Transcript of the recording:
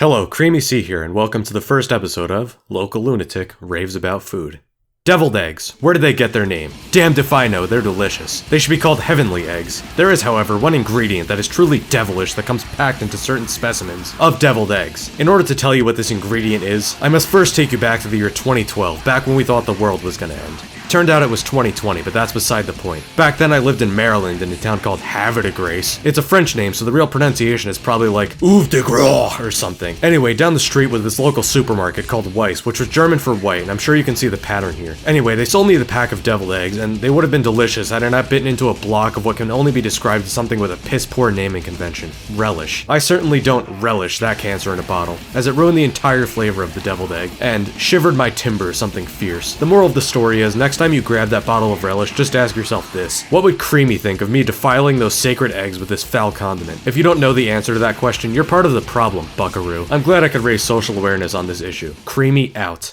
Hello, Creamy C here, and welcome to the first episode of Local Lunatic Raves About Food. Deviled eggs. Where did they get their name? Damned if I know, they're delicious. They should be called heavenly eggs. There is, however, one ingredient that is truly devilish that comes packed into certain specimens of deviled eggs. In order to tell you what this ingredient is, I must first take you back to the year 2012, back when we thought the world was gonna end. Turned out it was 2020, but that's beside the point. Back then I lived in Maryland in a town called Havre de Grace. It's a French name, so the real pronunciation is probably like Ouvre de Gras or something. Anyway, down the street was this local supermarket called Weiss, which was German for white, and I'm sure you can see the pattern here. Anyway, they sold me the pack of deviled eggs, and they would have been delicious had I not bitten into a block of what can only be described as something with a piss-poor naming convention. Relish. I certainly don't relish that cancer in a bottle, as it ruined the entire flavor of the deviled egg, and shivered my timbers something fierce. The moral of the story is, next time you grab that bottle of relish, just ask yourself this: what would Creamy think of me defiling those sacred eggs with this foul condiment? If you don't know the answer to that question, you're part of the problem, buckaroo. I'm glad I could raise social awareness on this issue. Creamy out.